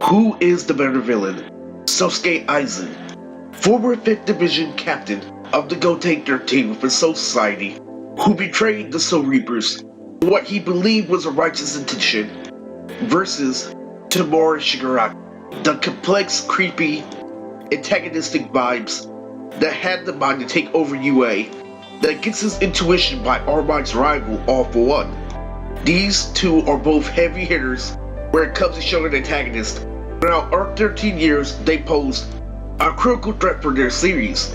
Who is the better villain? Sosuke Aizen, former 5th Division captain of the Gotei 13 with the Soul Society, who betrayed the Soul Reapers for what he believed was a righteous intention, versus Tomura Shigaraki, the complex, creepy, antagonistic vibes that had the mind to take over UA, that gets his intuition by Armag's rival All For One. These two are both heavy hitters when it comes to showing an antagonist. Throughout arc 13 years, they posed a critical threat for their series.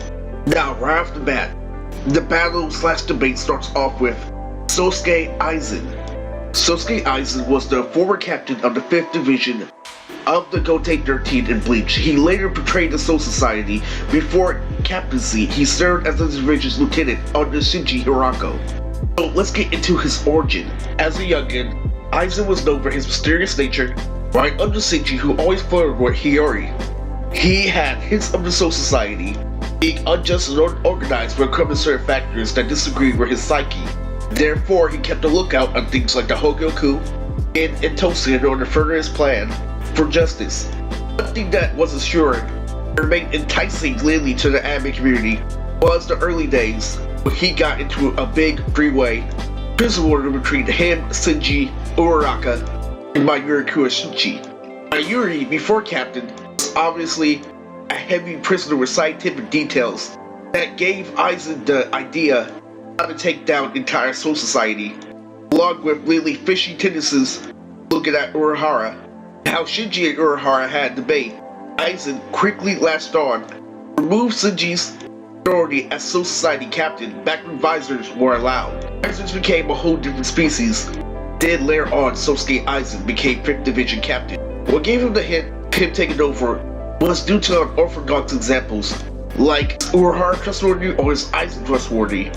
Now, right off the bat, the battle/debate starts off with Sosuke Aizen. Sosuke Aizen was the former captain of the 5th Division of the Gotei 13 in Bleach. He later betrayed the Soul Society. Before captaincy, he served as the division's lieutenant under Shinji Hirako. So let's get into his origin. As a youngin, Aizen was known for his mysterious nature, right under Shinji, who always flirted with Hiyori. He had hints of the Soul Society being unjust and unorganized when it comes to certain factors that disagreed with his psyche. Therefore, he kept a lookout on things like the Hogyoku and Tosen in order to further his plan for justice. One thing that was assured and remained enticing lately to the anime community was the early days when he got into a big three-way prison war between him, Shinji, Uraraka, and Mayuri Kuroshichi. Mayuri, before captain, was obviously a heavy prisoner with scientific details that gave Aizen the idea how to take down entire Soul Society, along with lately fishy tendencies looking at Urahara. How Shinji and Urahara had debate, Aizen quickly latched on, removed Shinji's authority as Soul Society captain back when visors were allowed. Visors became a whole different species. Then later on, Sosuke Aizen became 5th Division captain. What gave him the hint of him taking over was due to unorthodox examples, like Urahara trustworthy or is Aizen trustworthy.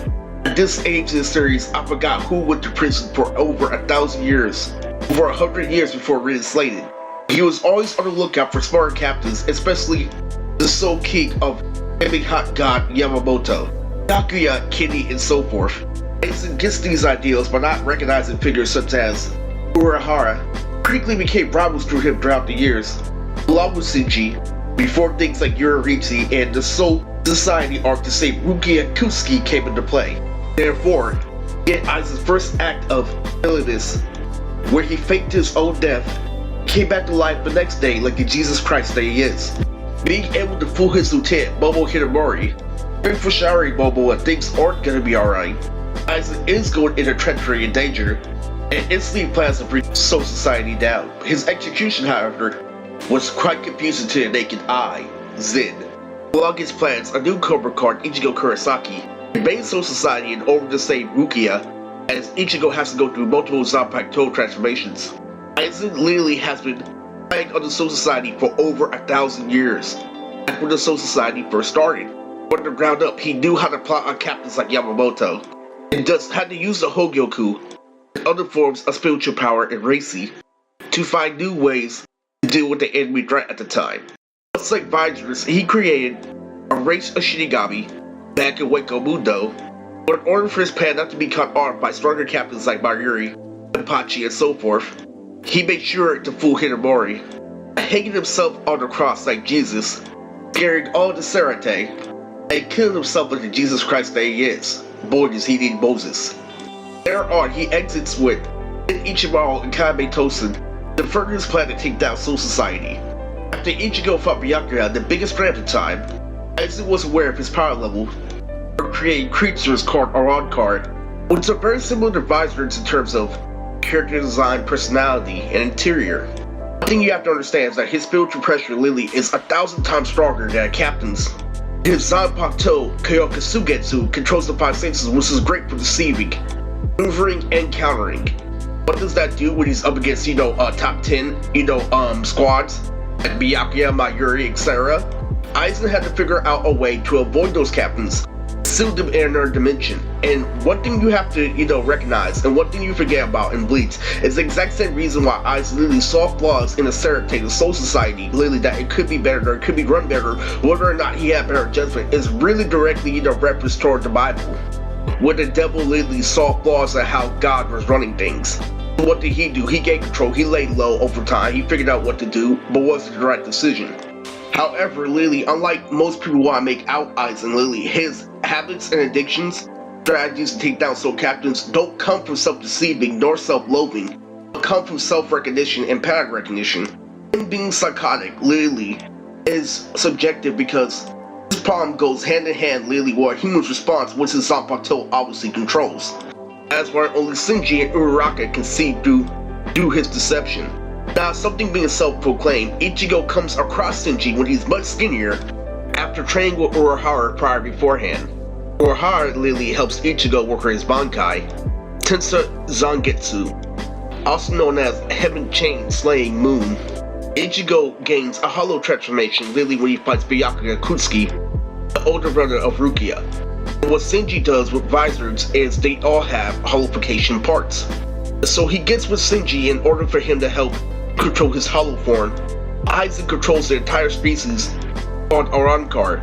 At this age in the series, I forgot who went to prison for over 1,000 years, over 100 years before reinstated. He was always on the lookout for smarter captains, especially the Soul King of Flaming Hot God Yamamoto, Takuya, Kitty, and so forth. Aizen gets these ideals by not recognizing figures such as Urahara, quickly became rivals through him throughout the years, along with Shinji, before things like Yuririchi and the Soul Society arc to save Rukia Kusuke came into play. Therefore, yet Aizen's first act of villainous, where he faked his own death, came back to life the next day like the Jesus Christ that he is. Being able to fool his lieutenant, Momo Hitomori, bring for showering Momo and things aren't gonna be alright, Aizen is going into treachery and danger, and instantly plans to bring Soul Society down. His execution, however, was quite confusing to the naked eye. Zen. Along his plans, a newcomer called Ichigo Kurosaki invades Soul Society in order to save Rukia, as Ichigo has to go through multiple Zanpakuto transformations. Aizen literally has been playing on the Soul Society for over 1,000 years. Back when the Soul Society first started, from the ground up, he knew how to plot on captains like Yamamoto, and just had to use the Hogyoku and other forms of spiritual power and Reiki to find new ways to deal with the enemy threat at the time. Just like Visors, he created a race of Shinigami that could wake Mundo, but in order for his plan not to be cut off by stronger captains like Mayuri, Apache, and so forth, he made sure to fool Hitomori, hanging himself on the cross like Jesus, scaring all the Serate, and killing himself like the Jesus Christ that he is. Boy, does he need Moses. Later on, he exits with Ichimaru and Kame Tosen to further his plan to take down Soul Society. After Ichigo fought Byakuya, the biggest threat at the time, Aizen was aware of his power level for creating creatures called Arankar, which are very similar to Visors in terms of character design, personality, and interior. One thing you have to understand is that his spiritual pressure Lily is 1,000 times stronger than a captain's. His Zanpakuto Kyoka Sugetsu controls the 5 senses, which is great for deceiving, maneuvering, and countering. What does that do when he's up against, top 10, squads, like Byakuya, Mayuri, etc.? Aizen had to figure out a way to avoid those captains, seal them in another dimension. And one thing you have to, recognize, and one thing you forget about in Bleach, is the exact same reason why Aizen literally saw flaws in the Serate, the Soul Society, literally that it could be better, or it could be run better, whether or not he had better judgment, is really directly, reference toward the Bible, where the devil literally saw flaws in how God was running things. What did he do? He gained control, he laid low over time, he figured out what to do, but wasn't the right decision. However, Lily, unlike most people want to make out Aizen, Lily, his habits and addictions, strategies to take down soul captains don't come from self-deceiving nor self-loathing, but come from self-recognition and pattern recognition. Him being psychotic, Lily, is subjective because this problem goes hand in hand, Lily, with a human's response, which his Zanpakuto obviously controls. That's why only Shinji and Uraraka can see through his deception. Now, something being self-proclaimed, Ichigo comes across Shinji when he's much skinnier after training with Urahara prior beforehand. Urahara Lily helps Ichigo work his Bankai, Tensa Zangetsu, also known as Heaven Chain Slaying Moon. Ichigo gains a hollow transformation Lily when he fights Byakuya Kutsuki, the older brother of Rukia. And what Shinji does with Visors is they all have hollowification parts. So he gets with Shinji in order for him to help control his hollow form. Aizen controls the entire species on Arankar,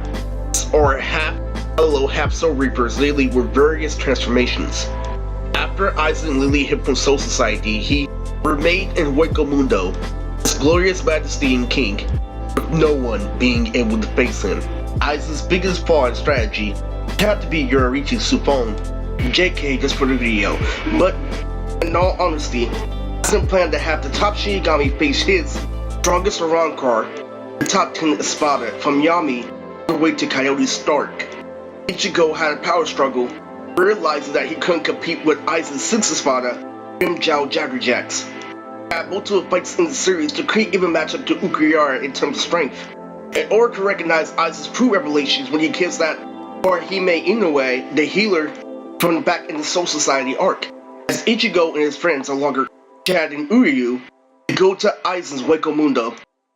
or half hollow, half soul reapers, Lily with various transformations. After Aizen and Lily hid from Soul Society, he remained in Hueco Mundo, his glorious majesty and king, with no one being able to face him. Aizen's biggest flaw in strategy had to be Yoruichi Sufon, JK just for the video, but in all honesty, Aizen planned to have the top Shinigami face his strongest Arankar, the top 10 Espada, from Yami all the way to Coyote Stark. Ichigo had a power struggle, realizing that he couldn't compete with Aizen's 6 Espada, Grimjow Jaggerjacks. Had multiple fights in the series to create even matchup to Ukuyara in terms of strength. In order to recognize Aizen's true revelations when he kills that Orihime Inoue, the healer from back in the Soul Society arc. As Ichigo and his friends, along with Chad and Uryu, they go to Aizen's Hueco Mundo,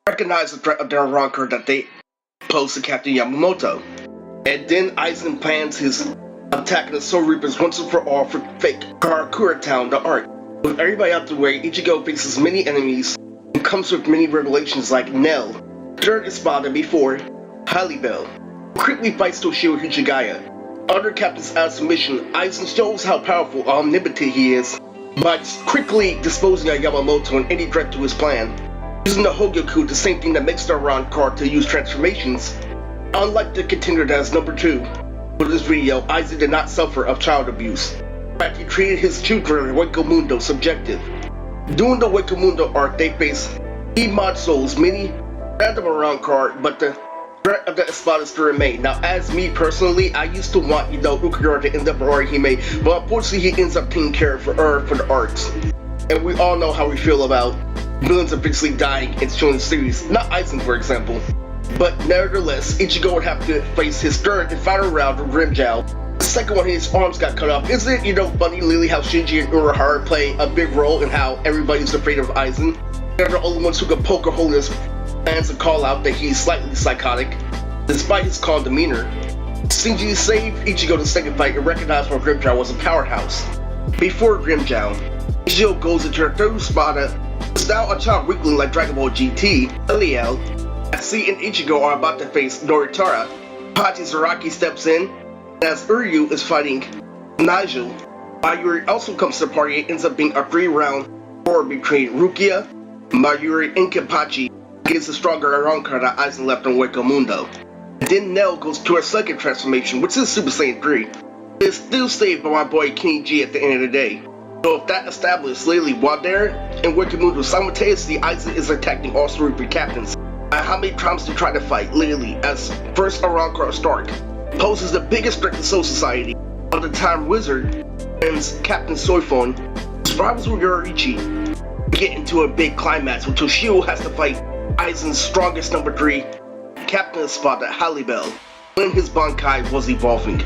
recognize the threat of their Arankar that they pose to Captain Yamamoto. And then Aizen plans his attack on the Soul Reapers once and for all for fake Karakura Town, the arc. With everybody out the way, Ichigo faces many enemies and comes with many revelations like Nell, third Espada before Halibel, who quickly fights Toshio Hichigaya. Under Captain's out of submission, Aizen shows how powerful and omnipotent he is by quickly disposing of Yamamoto and any threat to his plan. Using the Hogyoku, the same thing that makes the Arankar to use transformations. Unlike the contender that is number 2, for this video, Aizen did not suffer of child abuse. In fact, he treated his children in Hueco Mundo subjective. During the Hueco Mundo arc, they face E-Mod Souls, many random Arankar, but the threat of the Espada still remain. Now, as me personally, I used to want, Ukuyara to end up with Orihime, but unfortunately he ends up taking care for the arcs. And we all know how we feel about villains eventually dying in shonen series, not Aizen for example. But nevertheless, Ichigo would have to face his third and final round of Grimjow. The second one, his arms got cut off. Isn't it, funny, Lily, how Shinji and Urahara play a big role in how everybody's afraid of Aizen? They're the only ones who can poke a hole in his plans and call out that he's slightly psychotic, despite his calm demeanor. Shinji saved Ichigo the second fight and recognized why Grimjow was a powerhouse. Before Grimjow, Ichigo goes into the third Espada, without a child weakling like Dragon Ball GT, Eliel. As he and Ichigo are about to face Noritara, Shigaraki steps in, and as Uryu is fighting Nigel, Mayuri also comes to the party. It ends up being a 3-round war between Rukia, Mayuri, and Kenpachi against the stronger Arankar that Aizen left on Hueco Mundo. And then Nell goes to her second transformation, which is Super Saiyan 3. It's still saved by my boy Kenny G at the end of the day. So if that established, Lily, while there in Hueco Mundo, simultaneously Aizen is attacking all Soul Reaper captains. And how many times to try to fight Lily as first Arankar Stark poses the biggest threat to Soul Society. By the time Wizard and Captain Soifon, his rivals with Yoruichi, get into a big climax where Toshio has to fight Aizen's strongest number 3, Captain Espada Halibel, when his Bankai was evolving.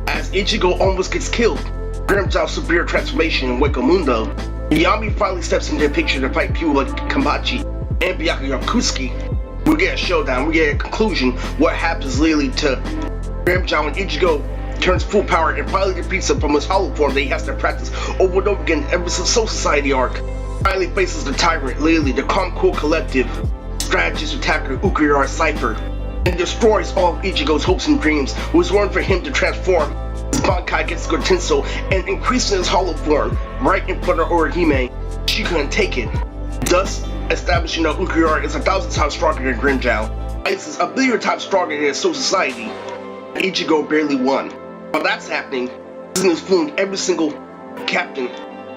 As Ichigo almost gets killed, Grimjow's severe transformation in Hueco Mundo, Yami finally steps into the picture to fight people like Kenpachi and Byakuya Kutsuki. We get a showdown, we get a conclusion. What happens Lily to Grimjow and Ichigo turns full power and finally defeats him from his hollow form that he has to practice over and over again ever since Soul Society arc. Finally faces the tyrant Lily, the calm, cool collective strategist attacker Ukuyara Cypher, and destroys all of Ichigo's hopes and dreams. It was one for him to transform Bankai gets Gortenso and increases his hollow form right in front of Orihime. She couldn't take it, thus establishing that Ukuyara is 1,000 times stronger than Grinjao. Ice is a billion times stronger than Soul Society. Ichigo barely won. While that's happening, Aizen is fooling every single captain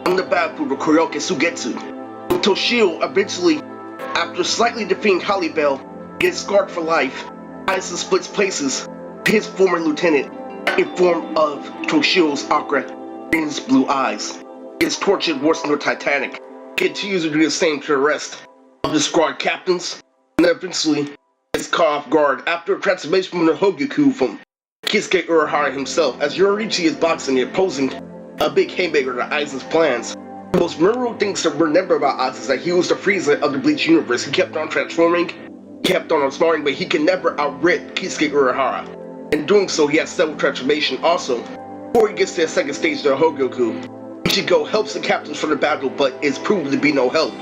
on the battlefield of Koryoke Sugetsu. With Toshio eventually, after slightly defeating Halibel, gets scarred for life, Aizen splits places with his former lieutenant in form of Toshio's Aqua in his blue eyes. Gets tortured worse than the Titanic. Continues to do the same to the rest of the squad captains, and eventually gets caught off guard after a transformation from the Hogyoku from Kisuke Urahara himself, as Yoriichi is boxing and opposing a big haymaker to Aizen's plans. The most memorable things to remember about Aizen is that he was the Frieza of the Bleach universe. He kept on transforming, kept on outsmarting, but he can never outwit Kisuke Urahara. In doing so, he has several transformations also. Before he gets to the second stage of the Hogyoku, Ichigo helps the captains from the battle, but is proven to be no help.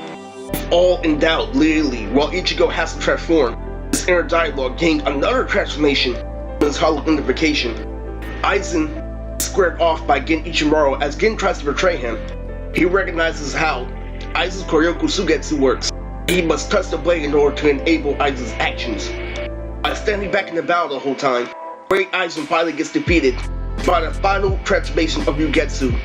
All in doubt, literally, while Ichigo has to transform, his inner dialogue gained another transformation in his hollow unification. Aizen is squared off by Gen Ichimaru as Gen tries to betray him. He recognizes how Aizen's Koryoku Sugetsu works. He must touch the blade in order to enable Aizen's actions. By standing back in the battle the whole time, Great Aizen finally gets defeated by the final transformation of Yugetsu.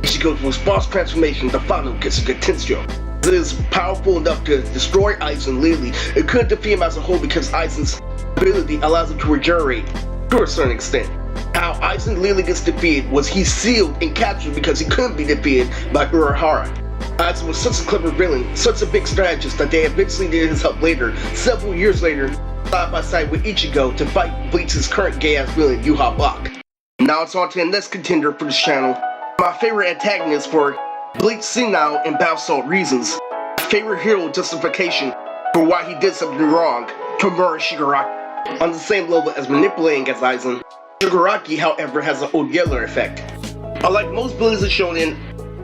Ichigo's response transformation, the final Kisuke Tensho. It is powerful enough to destroy Aizen literally. It couldn't defeat him as a whole because Aizen's ability allows him to regenerate to a certain extent. How Aizen literally gets defeated was he sealed and captured because he couldn't be defeated by Urahara. Aizen was such a clever villain, such a big strategist that they eventually needed his help later, several years later, side by side with Ichigo to fight Bleach's current gay-ass villain, Yuha Bach. Now it's on to the next contender for this channel. My favorite antagonist for Bleach Senile and Bath Salt reasons. Favorite hero justification for why he did something wrong, Tomura Shigaraki. On the same level as manipulating as Aizen, Shigaraki, however, has an Oyeller effect. Unlike most villains shown in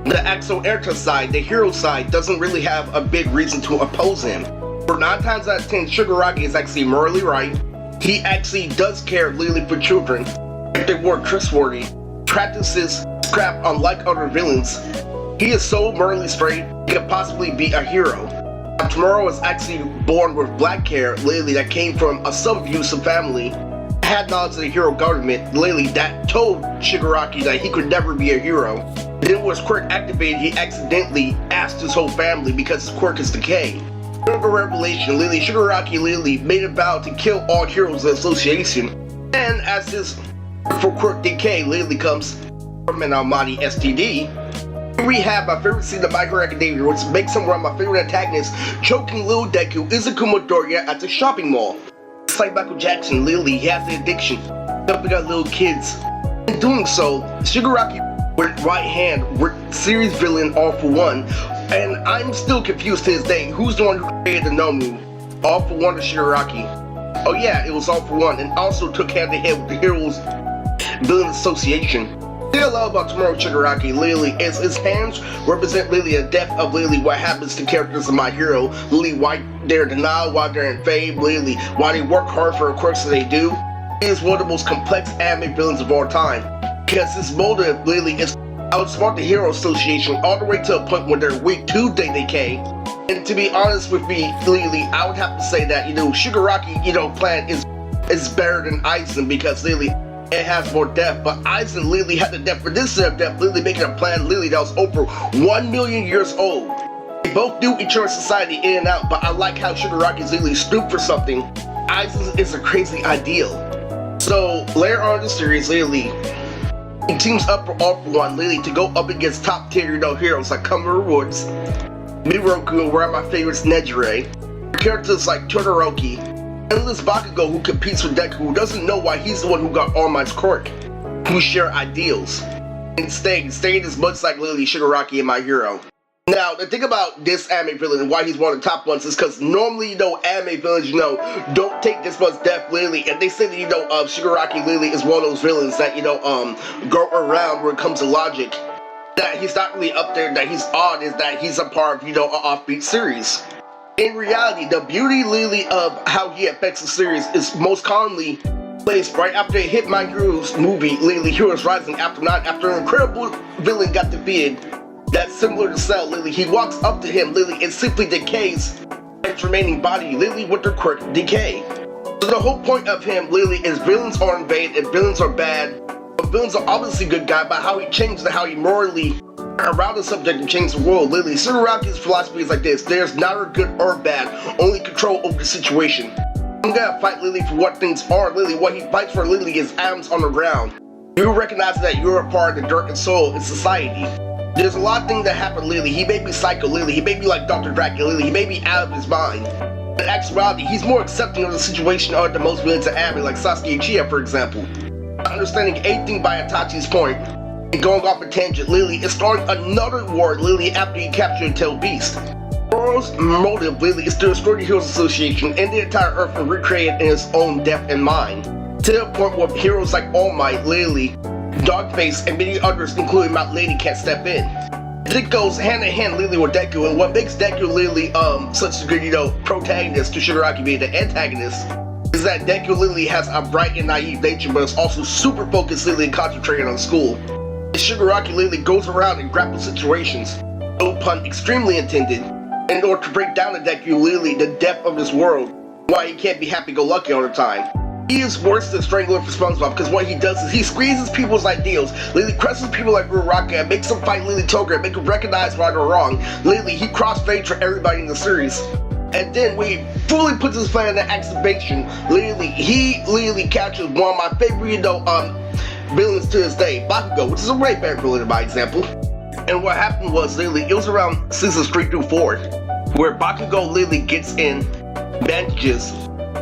the Axo Erta side, the hero side doesn't really have a big reason to oppose him. For 9 times out of 10, Shigaraki is actually morally right. He actually does care literally for children if they weren't trustworthy. Practices scrap unlike other villains. He is so morally straight, he could possibly be a hero. Tomura was actually born with black hair, literally that came from a sub-abusive family. Had knowledge of the hero government, literally that told Shigaraki that he could never be a hero. Then when his quirk activated, he accidentally asked his whole family because his quirk is decay. During the revelation, literally Shigaraki literally made a vow to kill all heroes of the association. And as his for quirk decay literally comes from an Almighty STD, we have my favorite scene of My Hero Academia, which makes him one of my favorite antagonists, choking Lil Deku Izuku Midoriya at the shopping mall. It's like Michael Jackson, literally, he has the addiction, helping out little kids. In doing so, Shigaraki went right hand with series villain All For One, and I'm still confused to this day, who's the one who created the Nomu? All For One or Shigaraki? Oh yeah, it was All For One, and also took hand to hand with the Heroes Villain Association. The thing I love about Tomura Shigaraki literally is his hands represent literally the depth of literally what happens to characters in My Hero, literally why they're denied, why they're in fame, literally why they work hard for the quirks that they do. He is one of the most complex anime villains of all time, because his motive literally is outsmart the Hero Association all the way to a point where they're weak to decay. And to be honest with me, literally, I would have to say that, Shigaraki, plan is better than Aizen because literally it has more depth, but Aizen literally had the depth for this set of depth, literally making a plan literally that was over 1 million years old. They both do eternal society in and out, but I like how Shigaraki is literally stooped for something. Aizen is a crazy ideal. So later on in the series, literally, he teams up for All For One, literally to go up against top tier heroes like Kamura Woods, Miroku, and one of my favorites, Nejire. Characters like Todoroki, Endless Bakugo, who competes with Deku, who doesn't know why he's the one who got All Might's quirk, who share ideals. And staying is much like literally Shigaraki and My Hero. Now, the thing about this anime villain and why he's one of the top ones is because normally, anime villains, don't take this much depth, literally, and they say that, Shigaraki literally is one of those villains that, go around when it comes to logic. That he's not really up there, that he's odd, is that he's a part of, an offbeat series. In reality, the beauty literally of how he affects the series is most commonly Place right after it hit My Hero's movie, Lily Heroes Rising after an incredible villain got defeated. That's similar to Cell, Lily. He walks up to him, Lily, and simply decays its remaining body, Lily, with her quirk Decay. So the whole point of him, Lily, is villains are in vain and villains are bad. But villains are obviously good guy, but how he changed and how he morally around the subject and changed the world, Lily. Shigaraki's philosophy is like this: there's neither good or bad, only control over the situation. I'm gonna fight Lily for what things are, Lily. What he fights for, Lily, is atoms on the ground. You recognize that you're a part of the dirt and soil in society. There's a lot of things that happen, Lily. He may be psycho, Lily. He may be like Dr. Dracula, Lily. He may be out of his mind. In actuality, he's more accepting of the situation of the most villains of anime, like Sasuke and Chia, for example. Not understanding anything by Itachi's point and going off a tangent, Lily is starting another war, Lily, after he captured Tail Beast. Zoro's motive, Lily, is to destroy the Heroes Association and the entire Earth and recreate it in his own depth and mind. To the point where heroes like All Might, Lily, Dogface, and many others, including Mount Lady, can't step in. It goes hand in hand, Lily, with Deku, and what makes Deku, Lily, such a good, protagonist to Shigaraki being the antagonist, is that Deku, Lily, has a bright and naive nature, but is also super focused, Lily, and concentrated on school. And Shigaraki, Lily, goes around and grapples situations, no pun extremely intended, in order to break down to Deku, Lily, the depth of his world, why he can't be happy-go-lucky all the time. He is worse than Strangler for SpongeBob, because what he does is he squeezes people's ideals. Lily crushes people like Uraraka and makes them fight Lily Toga and make them recognize right or wrong. Lily, he cross-fades for everybody in the series. And then when he fully puts his plan into activation, Lily captures one of my favorite, villains to this day, Bakugo, which is a great favorite villain by example. And what happened was, Lily, it was around seasons 3 through 4, where Bakugo, Lily, gets in bandages.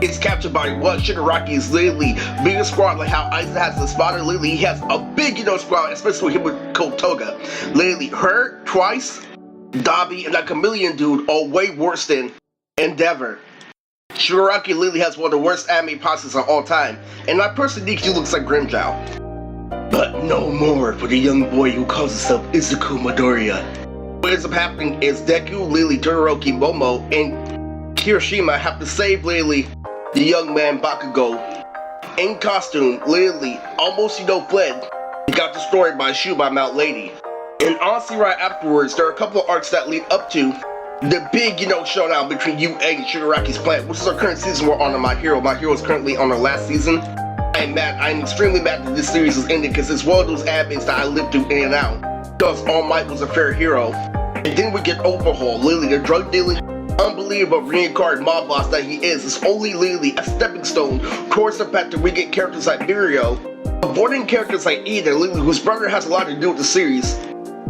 It's captured by what Shigaraki's, Lily, biggest squad, like how Aizen has the spotter, Lily, he has a big, squad, especially him with Cold Toga. Lily, her, Twice, Dabi, and that chameleon dude are way worse than Endeavor. Shigaraki, Lily, has one of the worst anime posses of all time, and I personally think he looks like Grimmjow. But no more for the young boy who calls himself Izuku Midoriya. What ends up happening is Deku, Lily, Todoroki, Momo, and Kirishima have to save Lily, the young man Bakugo. In costume, Lily almost, fled. He got destroyed by a shoe by Mount Lady. And honestly, right afterwards, there are a couple of arcs that lead up to the big, showdown between UA and Shigaraki's plant, which is our current season we're on in My Hero. My Hero is currently on our last season. I'm extremely mad that this series is ended because it's one of those animes that I lived through in and out. Because All Might was a fair hero. And then we get Overhaul, Lily, the drug dealing, unbelievable reincarnated mob boss that he is only Lily a stepping stone towards the fact that we get characters like Mirio, avoiding characters like Eden, Lily, whose brother has a lot to do with the series,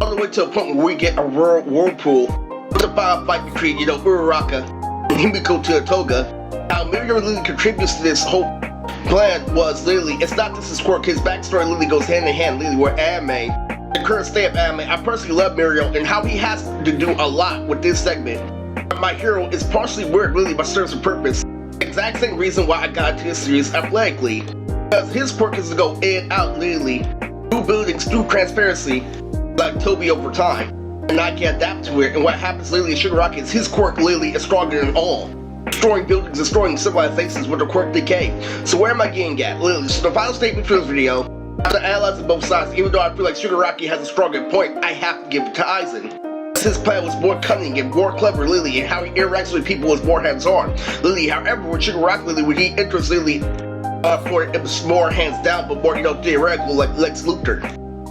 all the way to a point where we get a rural whirlpool with a fight between, Uraraka and Himiko Toga. How Mirio, Lily, contributes to this whole plan was, Lily, it's not just his quirk, his backstory, Lily, goes hand in hand, Lily, where anime, the current state of anime, I personally love Mirio and how he has to do a lot with this segment. My Hero is partially weird, Lily, but serves a purpose. Exact same reason why I got into this series athletically. Because his quirk is to go in and out, Lily, through buildings, through transparency, like Toby over time. And I can adapt to it, and what happens, Lily, and Shigaraki is his quirk, Lily, is stronger than all. Destroying buildings, destroying civilizations with a quirk Decay. So where am I getting at, Lily? So the final statement for this video, after analyzing both sides, even though I feel like Shigaraki has a stronger point, I have to give it to Aizen. His plan was more cunning and more clever, Lily, and how he interacts with people was more hands-on. Lily, however, with Shigaraki, Lily, when he enters Lily, it was more hands down, but more, theoretical, like Lex Luthor.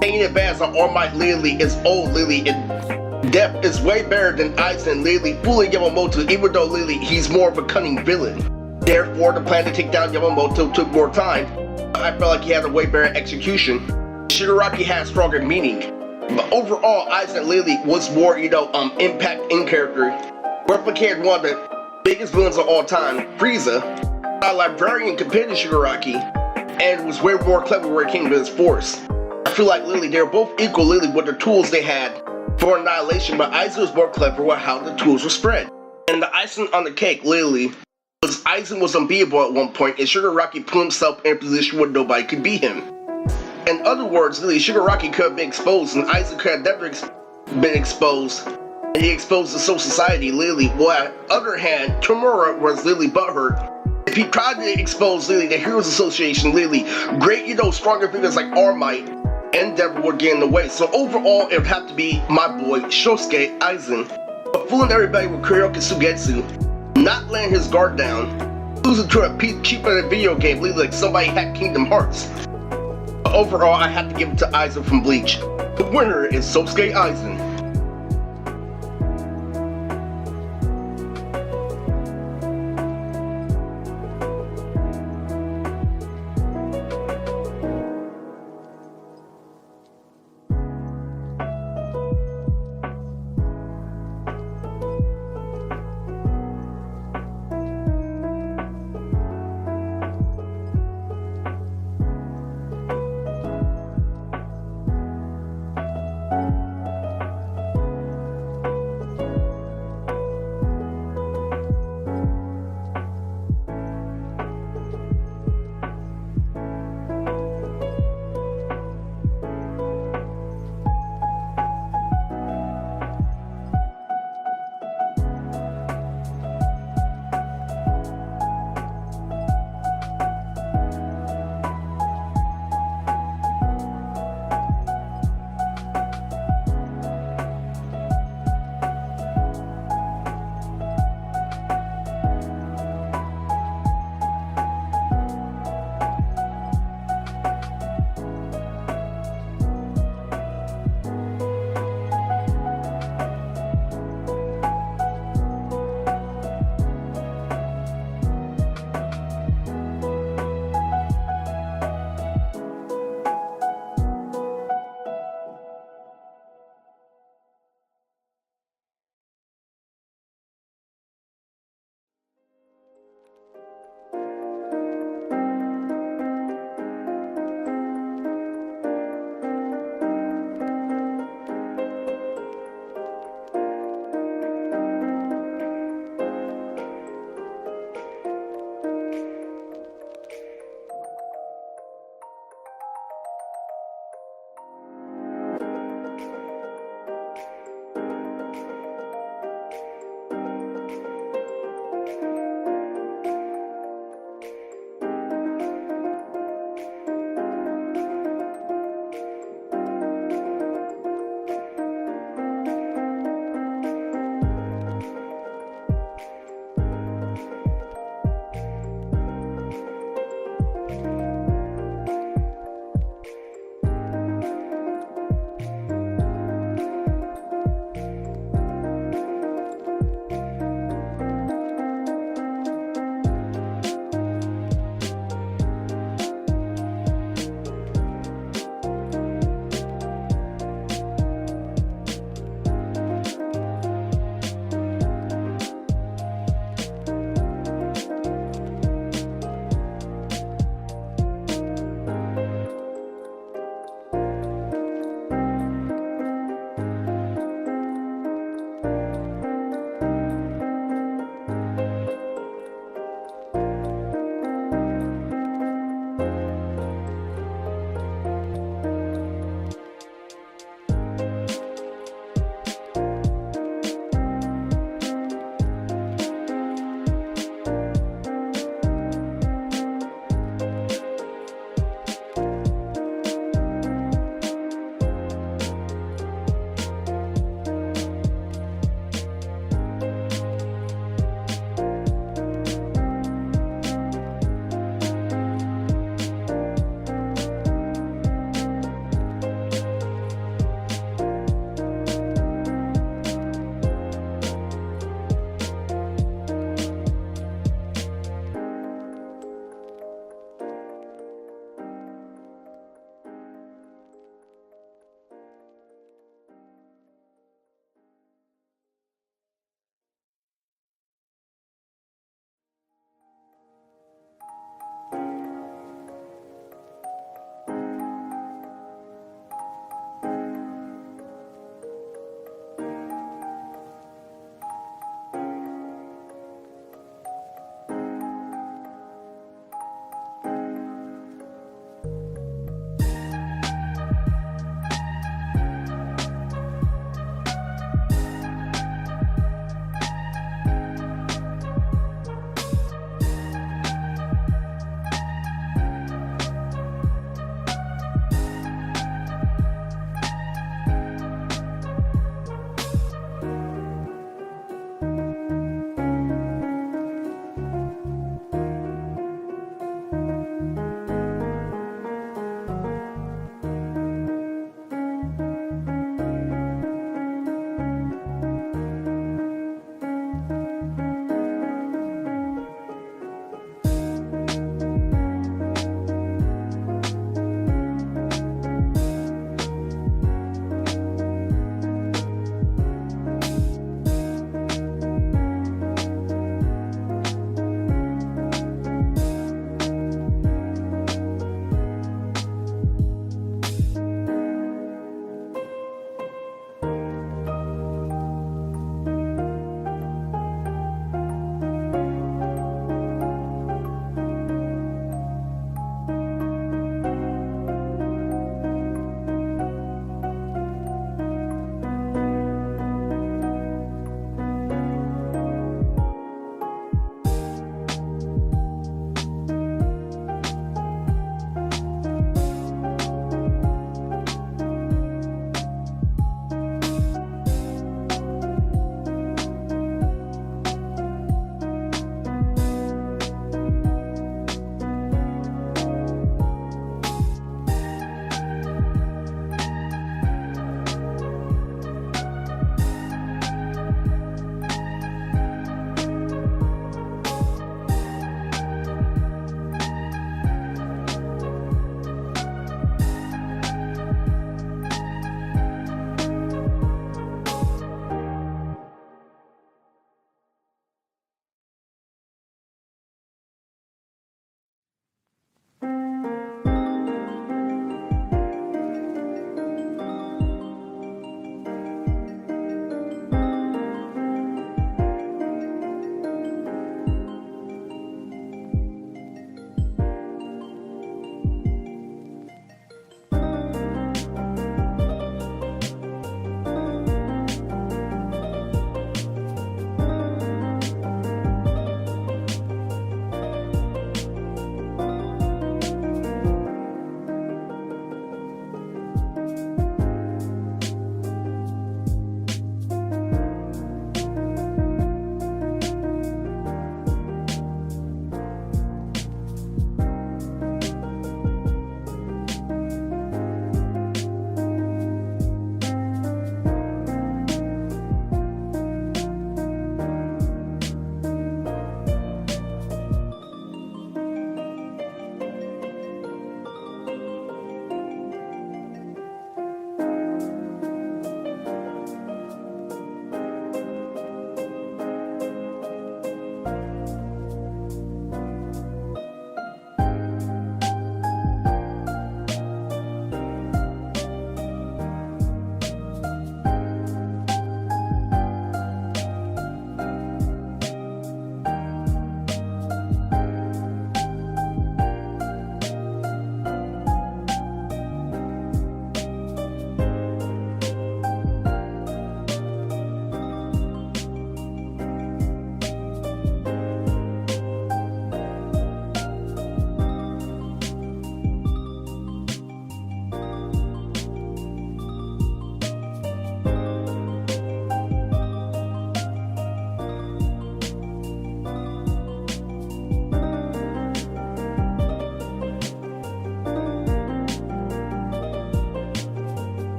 Taking advantage on All Might, Lily, is old, Lily, and depth is way better than Aizen, Lily, fooling Yamamoto, even though, Lily, he's more of a cunning villain. Therefore, the plan to take down Yamamoto took more time, but I felt like he had a way better execution. Shigaraki had stronger meaning. But overall, Aizen, Lily, was more, impact in character. Replicated one of the biggest villains of all time, Frieza, a librarian compared to Shigaraki, and was way more clever where it came to his force. I feel like, Lily, they were both equal, Lily, with the tools they had for annihilation, but Aizen was more clever with how the tools were spread. And the icing on the cake, Lily, was Aizen was unbeatable at one point, and Shigaraki put himself in a position where nobody could beat him. In other words, Lily, Shigaraki could have been exposed, and Aizen could have never been exposed, and he exposed the Soul Society, Lily. While on the other hand, Tomura was Lily butthurt if he tried to expose Lily, the Heroes Association, Lily, great, stronger figures like All Might and Deborah would get in the way. So overall, it would have to be my boy, Sosuke Aizen. But fooling everybody with Kuryoki Sugetsu, not laying his guard down, losing to a piece cheap in a video game, Lily, like somebody hacked Kingdom Hearts. But overall, I have to give it to Aizen from Bleach. The winner is Sosuke Aizen.